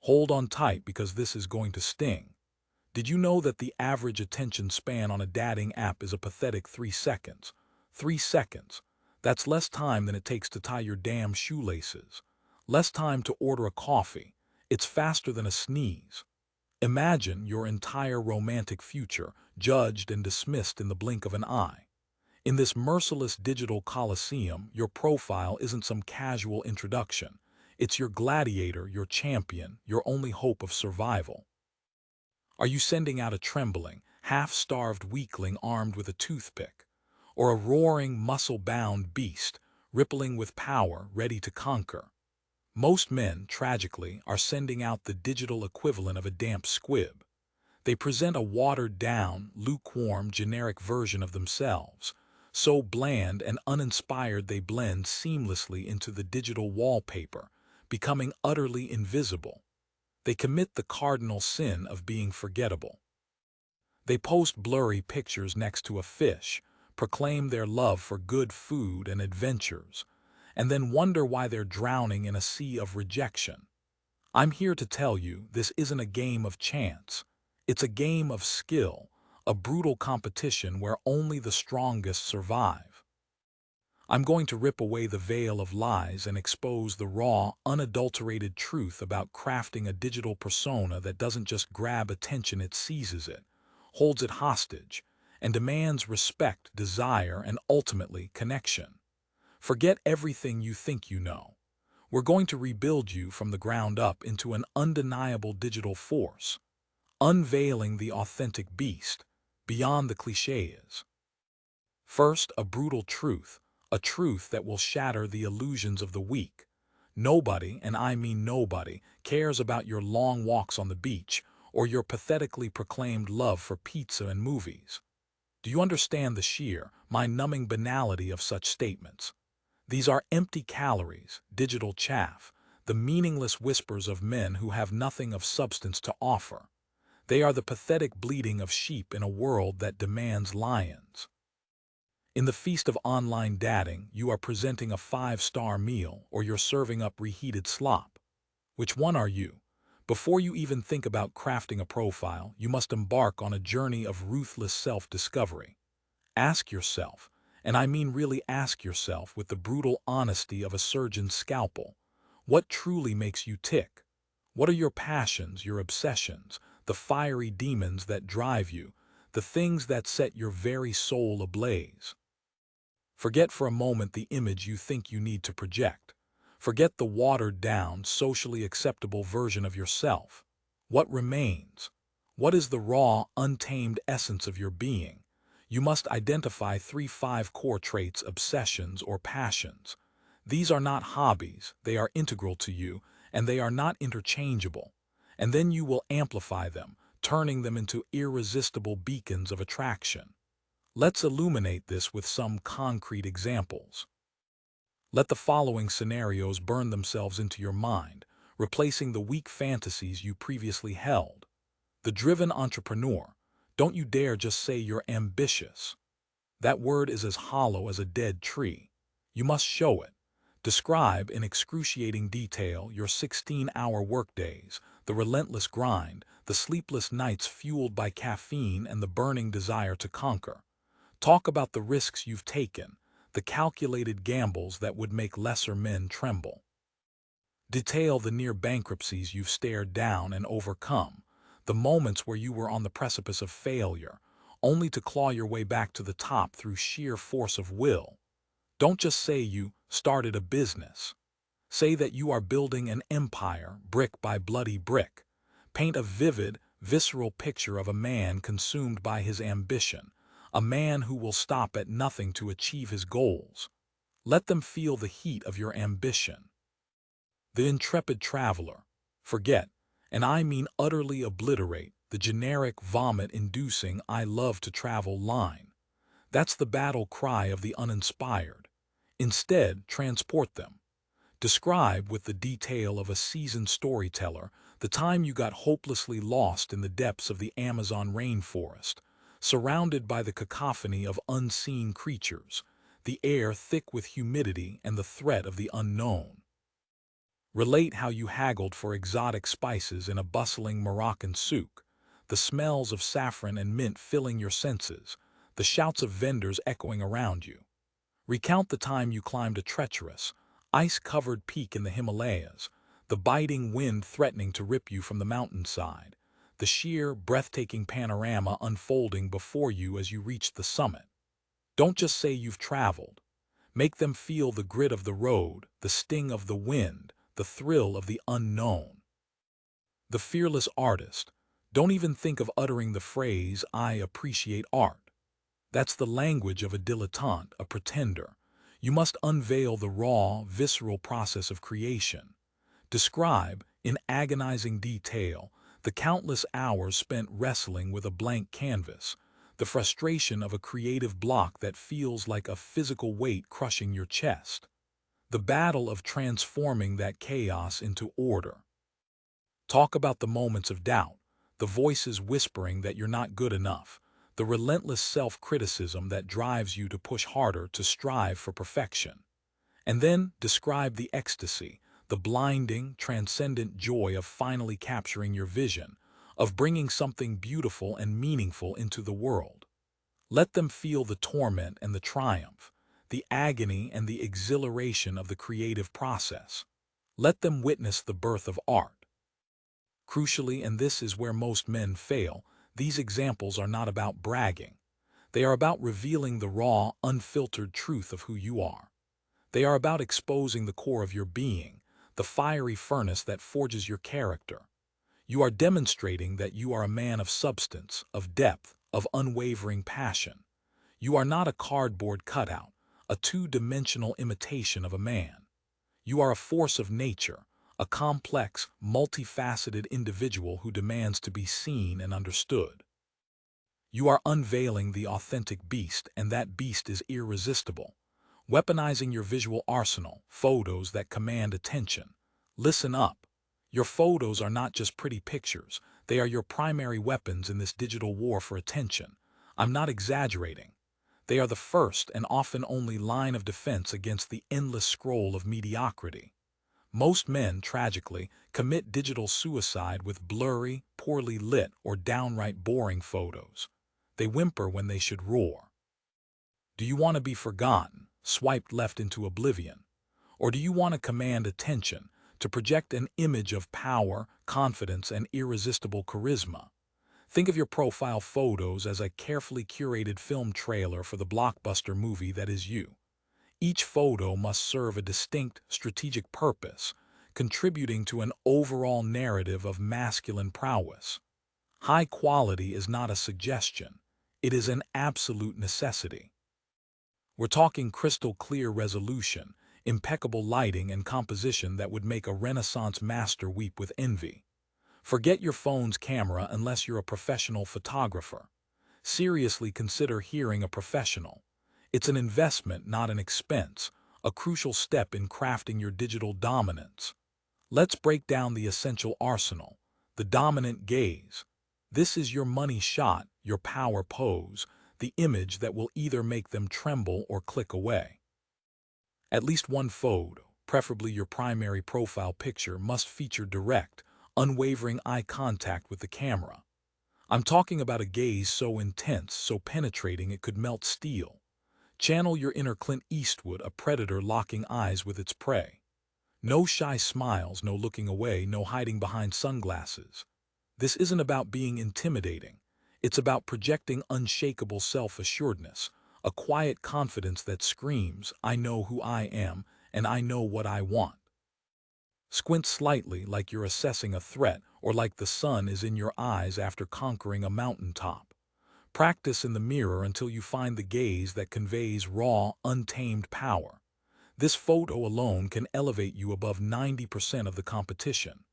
Hold on tight because this is going to sting. Did you know that the average attention span on a dating app is a pathetic 3 seconds? 3 seconds. That's less time than it takes to tie your damn shoelaces. Less time to order a coffee. It's faster than a sneeze. Imagine your entire romantic future judged and dismissed in the blink of an eye. In this merciless digital Colosseum, your profile isn't some casual introduction. It's your gladiator, your champion, your only hope of survival. Are you sending out a trembling, half-starved weakling armed with a toothpick? Or a roaring, muscle-bound beast, rippling with power, ready to conquer? Most men, tragically, are sending out the digital equivalent of a damp squib. They present a watered-down, lukewarm, generic version of themselves, so bland and uninspired they blend seamlessly into the digital wallpaper, becoming utterly invisible. They commit the cardinal sin of being forgettable. They post blurry pictures next to a fish, proclaim their love for good food and adventures, and then wonder why they're drowning in a sea of rejection. I'm here to tell you this isn't a game of chance. It's a game of skill, a brutal competition where only the strongest survive. I'm going to rip away the veil of lies and expose the raw, unadulterated truth about crafting a digital persona that doesn't just grab attention, it seizes it, holds it hostage, and demands respect, desire, and ultimately connection. Forget everything you think you know. We're going to rebuild you from the ground up into an undeniable digital force, unveiling the authentic beast, beyond the clichés. First, a brutal truth, a truth that will shatter the illusions of the weak. Nobody, and I mean nobody, cares about your long walks on the beach or your pathetically proclaimed love for pizza and movies. Do you understand the sheer, mind-numbing banality of such statements? These are empty calories, digital chaff, the meaningless whispers of men who have nothing of substance to offer. They are the pathetic bleating of sheep in a world that demands lions. In the feast of online dating, you are presenting a 5-star meal or you're serving up reheated slop. Which one are you? Before you even think about crafting a profile, you must embark on a journey of ruthless self-discovery. Ask yourself, and I mean really ask yourself with the brutal honesty of a surgeon's scalpel, what truly makes you tick? What are your passions, your obsessions, the fiery demons that drive you, the things that set your very soul ablaze? Forget for a moment the image you think you need to project. Forget the watered-down, socially acceptable version of yourself. What remains? What is the raw, untamed essence of your being? You must identify 3-5 core traits, obsessions, or passions. These are not hobbies, they are integral to you, and they are not interchangeable. And then you will amplify them, turning them into irresistible beacons of attraction. Let's illuminate this with some concrete examples. Let the following scenarios burn themselves into your mind, replacing the weak fantasies you previously held. The driven entrepreneur. Don't you dare just say you're ambitious. That word is as hollow as a dead tree. You must show it. Describe in excruciating detail your 16-hour workdays, the relentless grind, the sleepless nights fueled by caffeine and the burning desire to conquer. Talk about the risks you've taken, the calculated gambles that would make lesser men tremble. Detail the near bankruptcies you've stared down and overcome, the moments where you were on the precipice of failure, only to claw your way back to the top through sheer force of will. Don't just say you started a business. Say that you are building an empire, brick by bloody brick. Paint a vivid, visceral picture of a man consumed by his ambition, a man who will stop at nothing to achieve his goals. Let them feel the heat of your ambition. The intrepid traveler. Forget, and I mean utterly obliterate, the generic vomit-inducing "I love to travel" line. That's the battle cry of the uninspired. Instead, transport them. Describe with the detail of a seasoned storyteller the time you got hopelessly lost in the depths of the Amazon rainforest, surrounded by the cacophony of unseen creatures, the air thick with humidity and the threat of the unknown. Relate how you haggled for exotic spices in a bustling Moroccan souk, the smells of saffron and mint filling your senses, the shouts of vendors echoing around you. Recount the time you climbed a treacherous, ice-covered peak in the Himalayas, the biting wind threatening to rip you from the mountainside, the sheer, breathtaking panorama unfolding before you as you reached the summit. Don't just say you've traveled. Make them feel the grit of the road, the sting of the wind, the thrill of the unknown. The fearless artist. Don't even think of uttering the phrase, "I appreciate art." That's the language of a dilettante, a pretender. You must unveil the raw, visceral process of creation. Describe, in agonizing detail, the countless hours spent wrestling with a blank canvas, the frustration of a creative block that feels like a physical weight crushing your chest, the battle of transforming that chaos into order. Talk about the moments of doubt, the voices whispering that you're not good enough, the relentless self-criticism that drives you to push harder, to strive for perfection. And then describe the ecstasy, the blinding, transcendent joy of finally capturing your vision, of bringing something beautiful and meaningful into the world. Let them feel the torment and the triumph, the agony and the exhilaration of the creative process. Let them witness the birth of art. Crucially, and this is where most men fail, these examples are not about bragging. They are about revealing the raw, unfiltered truth of who you are. They are about exposing the core of your being, the fiery furnace that forges your character. You are demonstrating that you are a man of substance, of depth, of unwavering passion. You are not a cardboard cutout, a two-dimensional imitation of a man. You are a force of nature, a complex, multifaceted individual who demands to be seen and understood. You are unveiling the authentic beast, and that beast is irresistible. Weaponizing your visual arsenal, photos that command attention. Listen up. Your photos are not just pretty pictures. They are your primary weapons in this digital war for attention. I'm not exaggerating. They are the first and often only line of defense against the endless scroll of mediocrity. Most men, tragically, commit digital suicide with blurry, poorly lit, or downright boring photos. They whimper when they should roar. Do you want to be forgotten, swiped left into oblivion? Or do you want to command attention, to project an image of power, confidence, and irresistible charisma? Think of your profile photos as a carefully curated film trailer for the blockbuster movie that is you. Each photo must serve a distinct, strategic purpose, contributing to an overall narrative of masculine prowess. High quality is not a suggestion. It is an absolute necessity. We're talking crystal clear resolution, impeccable lighting and composition that would make a Renaissance master weep with envy. Forget your phone's camera unless you're a professional photographer. Seriously consider hiring a professional. It's an investment, not an expense, a crucial step in crafting your digital dominance. Let's break down the essential arsenal, the dominant gaze. This is your money shot, your power pose, the image that will either make them tremble or click away. At least one photo, preferably your primary profile picture, must feature direct, unwavering eye contact with the camera. I'm talking about a gaze so intense, so penetrating it could melt steel. Channel your inner Clint Eastwood, a predator locking eyes with its prey. No shy smiles, no looking away, no hiding behind sunglasses. This isn't about being intimidating. It's about projecting unshakable self-assuredness, a quiet confidence that screams, "I know who I am, and I know what I want." Squint slightly, like you're assessing a threat, or like the sun is in your eyes after conquering a mountaintop. Practice in the mirror until you find the gaze that conveys raw, untamed power. This photo alone can elevate you above 90% of the competition.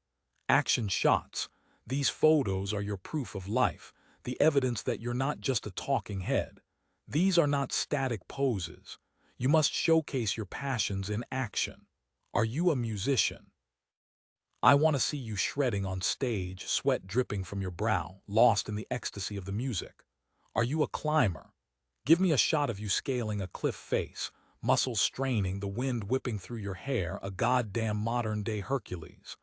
Action shots. These photos are your proof of life, the evidence that you're not just a talking head. These are not static poses. You must showcase your passions in action. Are you a musician? I want to see you shredding on stage, sweat dripping from your brow, lost in the ecstasy of the music. Are you a climber? Give me a shot of you scaling a cliff face, muscles straining, the wind whipping through your hair, a goddamn modern-day Hercules.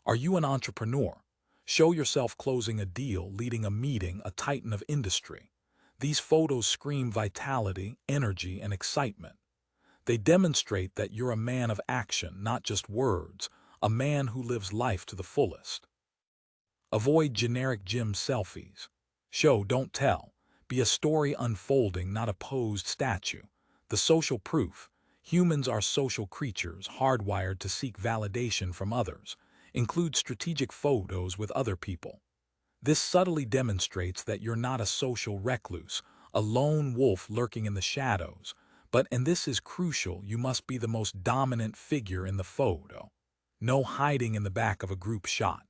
Are you an entrepreneur? Show yourself closing a deal, leading a meeting, a titan of industry. These photos scream vitality, energy, and excitement. They demonstrate that you're a man of action, not just words, a man who lives life to the fullest. Avoid generic gym selfies. Show, don't tell. Be a story unfolding, not a posed statue. The social proof. Humans are social creatures, hardwired to seek validation from others. Include strategic photos with other people. This subtly demonstrates that you're not a social recluse, a lone wolf lurking in the shadows. But, and this is crucial, you must be the most dominant figure in the photo. No hiding in the back of a group shot.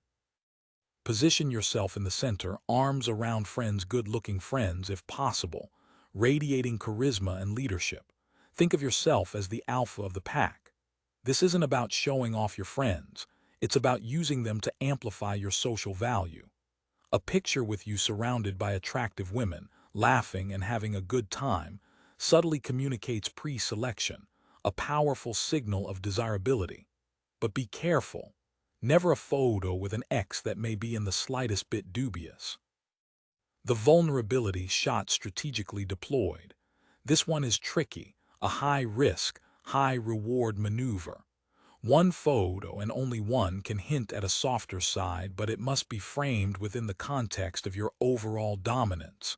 Position yourself in the center, arms around friends, good-looking friends if possible, radiating charisma and leadership. Think of yourself as the alpha of the pack. This isn't about showing off your friends. It's about using them to amplify your social value. A picture with you surrounded by attractive women, laughing and having a good time, subtly communicates pre-selection, a powerful signal of desirability. But be careful. Never a photo with an ex that may be in the slightest bit dubious. The vulnerability shot strategically deployed. This one is tricky, a high-risk, high-reward maneuver. One photo, and only one, can hint at a softer side, but it must be framed within the context of your overall dominance.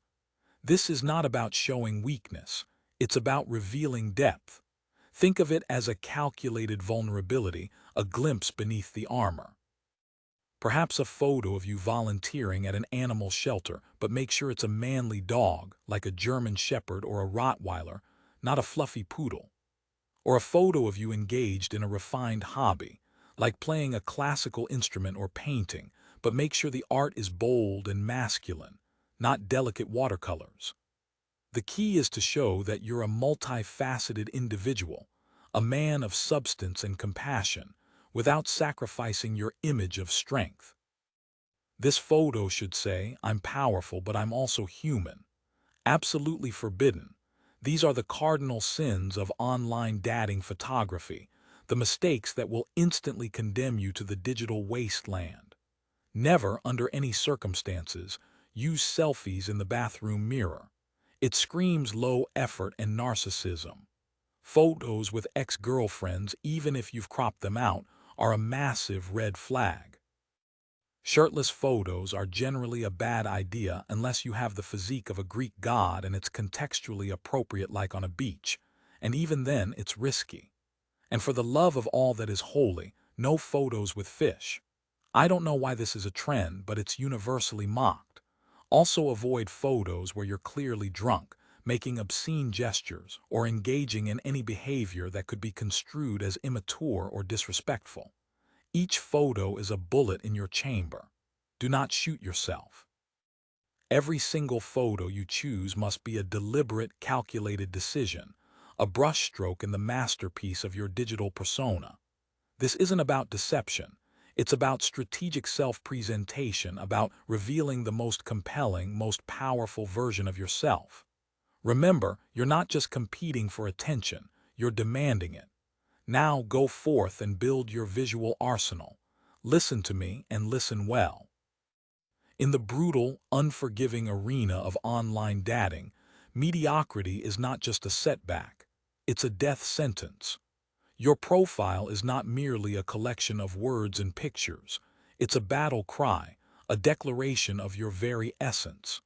This is not about showing weakness. It's about revealing depth. Think of it as a calculated vulnerability, a glimpse beneath the armor. Perhaps a photo of you volunteering at an animal shelter, but make sure it's a manly dog, like a German Shepherd or a Rottweiler, not a fluffy poodle. Or a photo of you engaged in a refined hobby, like playing a classical instrument or painting, but make sure the art is bold and masculine, not delicate watercolors. The key is to show that you're a multifaceted individual, a man of substance and compassion, without sacrificing your image of strength. This photo should say, I'm powerful, but I'm also human. Absolutely forbidden. These are the cardinal sins of online dating photography, the mistakes that will instantly condemn you to the digital wasteland. Never, under any circumstances, use selfies in the bathroom mirror. It screams low effort and narcissism. Photos with ex-girlfriends, even if you've cropped them out, are a massive red flag. Shirtless photos are generally a bad idea unless you have the physique of a Greek god and it's contextually appropriate, like on a beach, and even then it's risky. And for the love of all that is holy, no photos with fish. I don't know why this is a trend, but it's universally mocked. Also avoid photos where you're clearly drunk, making obscene gestures, or engaging in any behavior that could be construed as immature or disrespectful. Each photo is a bullet in your chamber. Do not shoot yourself. Every single photo you choose must be a deliberate, calculated decision, a brushstroke in the masterpiece of your digital persona. This isn't about deception. It's about strategic self-presentation, about revealing the most compelling, most powerful version of yourself. Remember, you're not just competing for attention, you're demanding it. Now go forth and build your visual arsenal. Listen to me and listen well. In the brutal, unforgiving arena of online dating, mediocrity is not just a setback, it's a death sentence. Your profile is not merely a collection of words and pictures. It's a battle cry, a declaration of your very essence.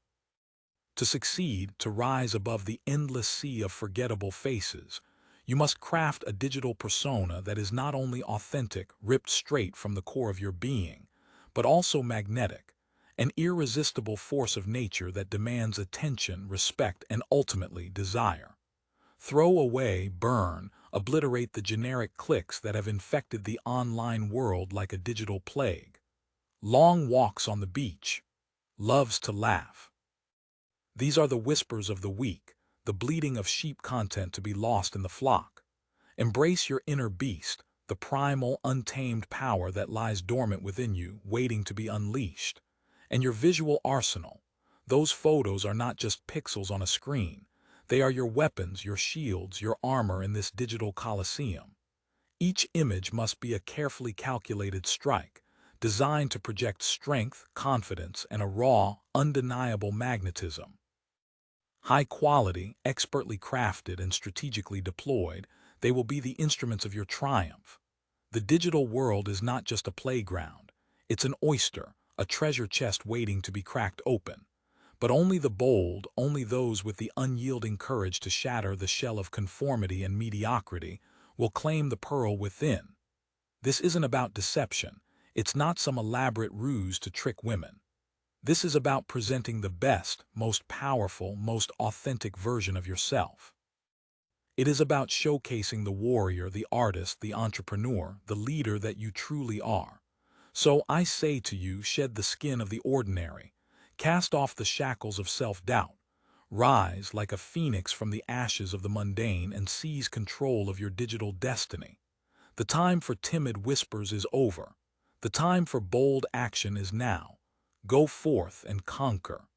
To succeed, to rise above the endless sea of forgettable faces, you must craft a digital persona that is not only authentic, ripped straight from the core of your being, but also magnetic, an irresistible force of nature that demands attention, respect, and ultimately desire. Throw away, burn, obliterate the generic cliques that have infected the online world like a digital plague. Long walks on the beach. Loves to laugh. These are the whispers of the weak, the bleating of sheep content to be lost in the flock. Embrace your inner beast, the primal, untamed power that lies dormant within you, waiting to be unleashed. And your visual arsenal. Those photos are not just pixels on a screen. They are your weapons, your shields, your armor in this digital Colosseum. Each image must be a carefully calculated strike, designed to project strength, confidence, and a raw, undeniable magnetism. High quality, expertly crafted, and strategically deployed, they will be the instruments of your triumph. The digital world is not just a playground. It's an oyster, a treasure chest waiting to be cracked open. But only the bold, only those with the unyielding courage to shatter the shell of conformity and mediocrity, will claim the pearl within. This isn't about deception. It's not some elaborate ruse to trick women. This is about presenting the best, most powerful, most authentic version of yourself. It is about showcasing the warrior, the artist, the entrepreneur, the leader that you truly are. So I say to you, shed the skin of the ordinary. Cast off the shackles of self-doubt. Rise like a phoenix from the ashes of the mundane and seize control of your digital destiny. The time for timid whispers is over. The time for bold action is now. Go forth and conquer.